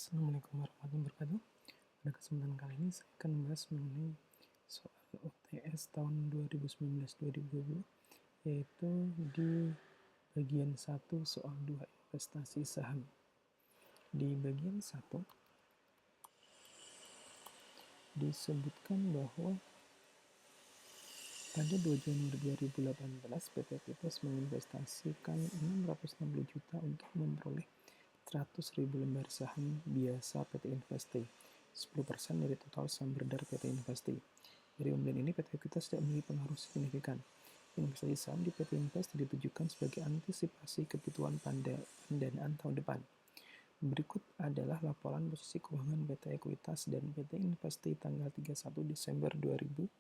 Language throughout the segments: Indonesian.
Assalamualaikum warahmatullahi wabarakatuh. Pada kesempatan kali ini saya akan membahas mengenai soal UTS tahun 2019-2020, yaitu di bagian 1 soal 2 investasi saham. Di bagian 1 disebutkan bahwa pada 2 Januari 2018 PT Equitas menginvestasikan 660 juta untuk memperoleh 100.000 lembar saham biasa PT Investasi, 10% dari total saham beredar PT Investasi. Dari pembelian ini, PT Equitas tidak memiliki pengaruh signifikan. Investasi saham di PT Investasi ditujukan sebagai antisipasi kebutuhan pendanaan tahun depan. Berikut adalah laporan posisi keuangan PT Equitas dan PT Investasi tanggal 31 Desember 2017.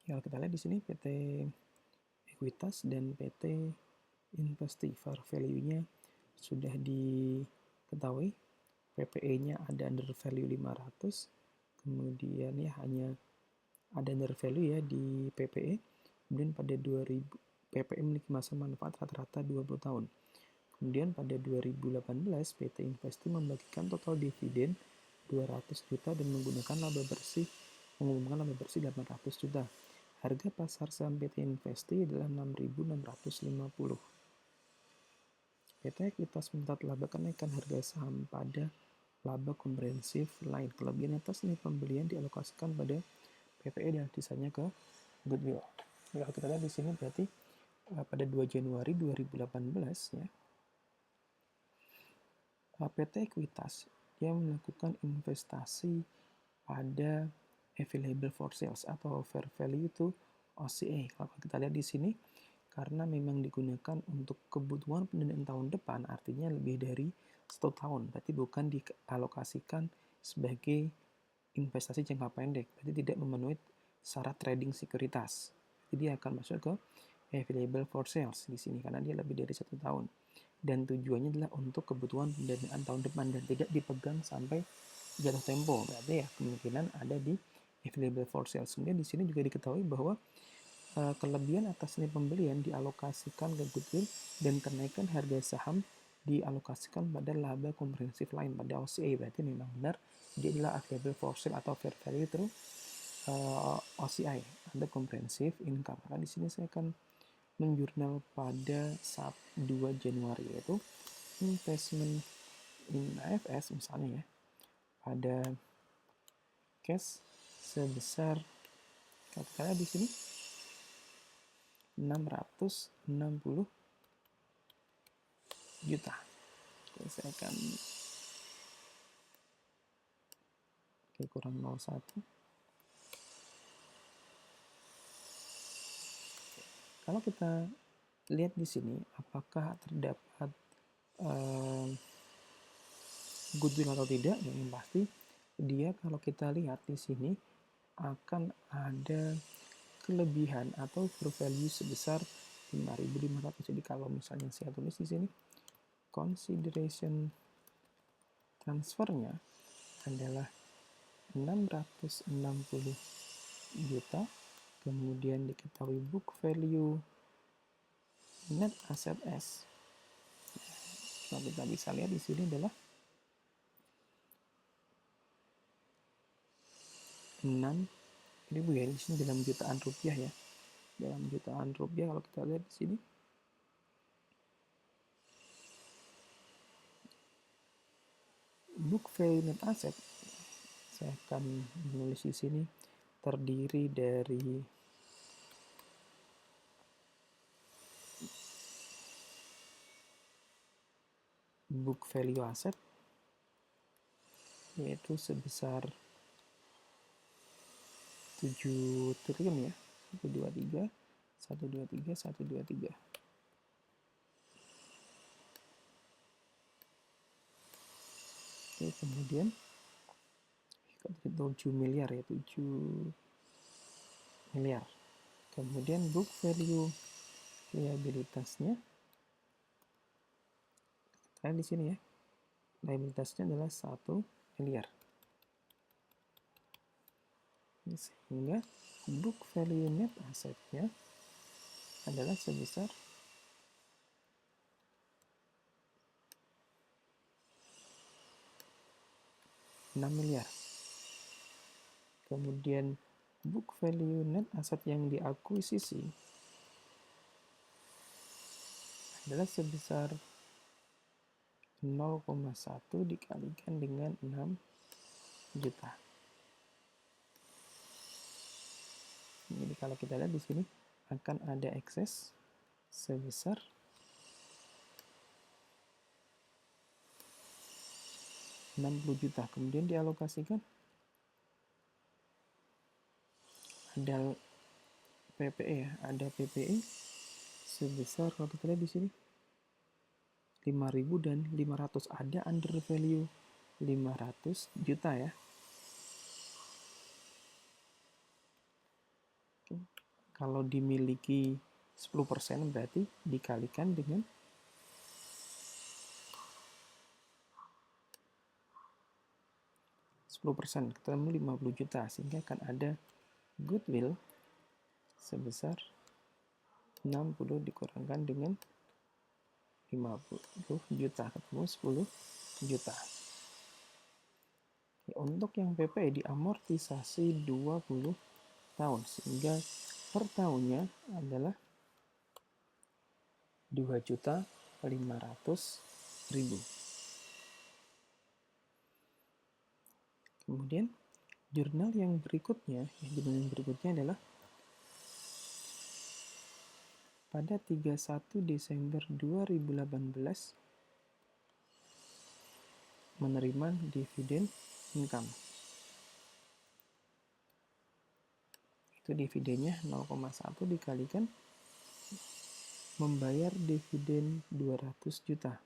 Kalau kita lihat di sini PT Equitas dan PT Investasi fair value-nya sudah diketahui. PPE-nya ada under value 500, kemudian ya hanya ada under value ya di PPE. Kemudian pada 2000 PPE memiliki masa manfaat rata-rata 20 tahun. Kemudian pada 2018 PT Investasi membagikan total dividen 200 juta dan mengumumkan laba bersih 800 juta. Harga pasar saham PT Investasi adalah 6.650. PT Equitas mencatat laba kenaikan harga saham pada laba komprehensif lain. Kelebihan atas nilai pembelian dialokasikan pada PPE dan sisanya ke goodwill. Kalau kita lihat di sini berarti pada 2 Januari 2018 ya, PT Equitas dia melakukan investasi pada available for sales atau fair value to OCA. Kalau kita lihat di sini, karena memang digunakan untuk kebutuhan pendanaan tahun depan, artinya lebih dari 1 tahun, berarti bukan dialokasikan sebagai investasi jangka pendek, berarti tidak memenuhi syarat trading sekuritas. Jadi dia akan masuk ke available for sales di sini karena dia lebih dari 1 tahun. Dan tujuannya adalah untuk kebutuhan pendanaan tahun depan dan tidak dipegang sampai jatuh tempo. Berarti ya kemungkinan ada di available for sales. Kemudian di sini juga diketahui bahwa kelebihan atas nilai pembelian dialokasikan ke goodwill dan kenaikan harga saham dialokasikan pada laba komprehensif lain pada OCA. Berarti memang benar dia adalah available for sale atau fair value through OCI, ada comprehensive income. Karena di sini saya akan menjurnal pada 2 Januari, yaitu investment in AFS misalnya ya, ada cash sebesar katakanlah di sini 660 juta. Oke, saya akan kurang 01. Kalau kita lihat di sini, apakah terdapat goodwill atau tidak? Yang pasti dia kalau kita lihat di sini akan ada kelebihan atau fair value sebesar 5.500. Jadi kalau misalnya saya tulis di sini consideration transfernya adalah 660 juta, kemudian diketahui book value net asset S. Kalau kita bisa lihat di sini adalah 6.000 ya, di sini dalam jutaan rupiah ya. Dalam jutaan rupiah kalau kita lihat di sini book value net asset, saya akan menulis di sini terdiri dari book value asset yaitu sebesar 7 triliun ya, 123 123 123. Oke, kemudian 7 miliar ya, 7 miliar. Kemudian book value liabilitasnya, di sini ya, liabilitasnya adalah 1 miliar. Sehingga book value net assetnya adalah sebesar 6 miliar. Kemudian book value net aset yang diakuisisi adalah sebesar 0,1 dikalikan dengan 6 juta. Jadi kalau kita lihat di sini akan ada ekses sebesar 60 juta. Kemudian dialokasikan ada PPE ya, ada PPE sebesar kalau kita lihat di sini 5.000 dan 500, ada under value 500 juta ya. Kalau dimiliki 10% berarti dikalikan dengan 10%, ketemu 50 juta, sehingga akan ada goodwill sebesar 60 dikurangkan dengan 50 juta, ketemu 10 juta. Untuk yang PP diamortisasi 20 tahun, sehingga per tahunnya adalah 2.500.000. Kemudian jurnal yang berikutnya adalah pada 31 Desember 2018 menerima dividen income. Itu dividennya 0,1 dikalikan membayar dividen 200 juta.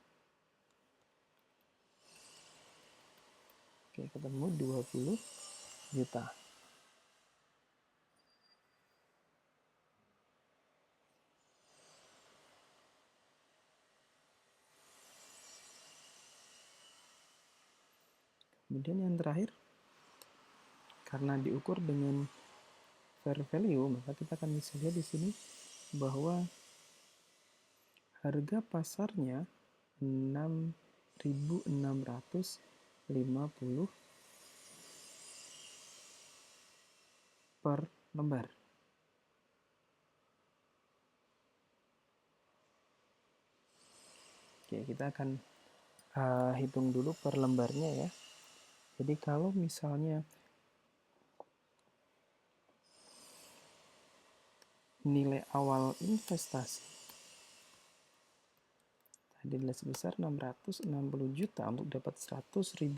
Oke, ketemu 20 juta. Kemudian yang terakhir, karena diukur dengan fair value, maka kita akan bisa lihat di sini bahwa harga pasarnya 6.650 per lembar. Oke, kita akan hitung dulu per lembarnya ya. Jadi kalau misalnya nilai awal investasi tadi adalah sebesar 660 juta untuk dapat 100.000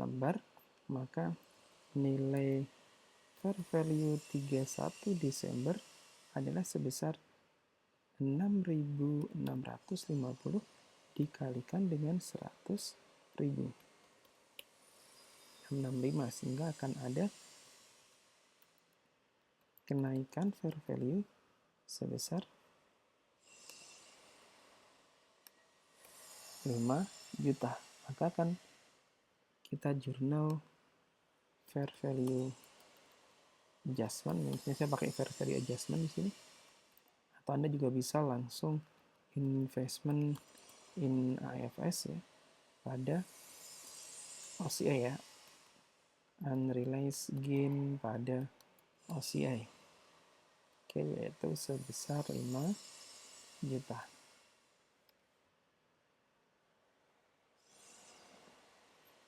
lembar, maka nilai fair value 31 Desember adalah sebesar 6.650 dikalikan dengan 100.000. 65, sehingga akan ada kenaikan fair value sebesar 5 juta. Maka akan kita jurnal fair value adjustment. Misalnya saya pakai fair value adjustment di sini. Atau Anda juga bisa langsung investment in AFS ya, pada OCI ya, unrealized gain pada OCI. Oke, yaitu sebesar 5 juta.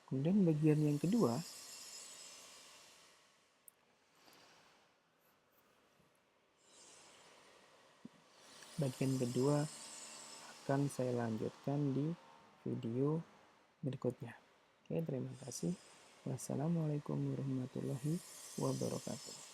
Kemudian bagian yang kedua, akan saya lanjutkan di video berikutnya. Oke, terima kasih. Wassalamualaikum warahmatullahi wabarakatuh.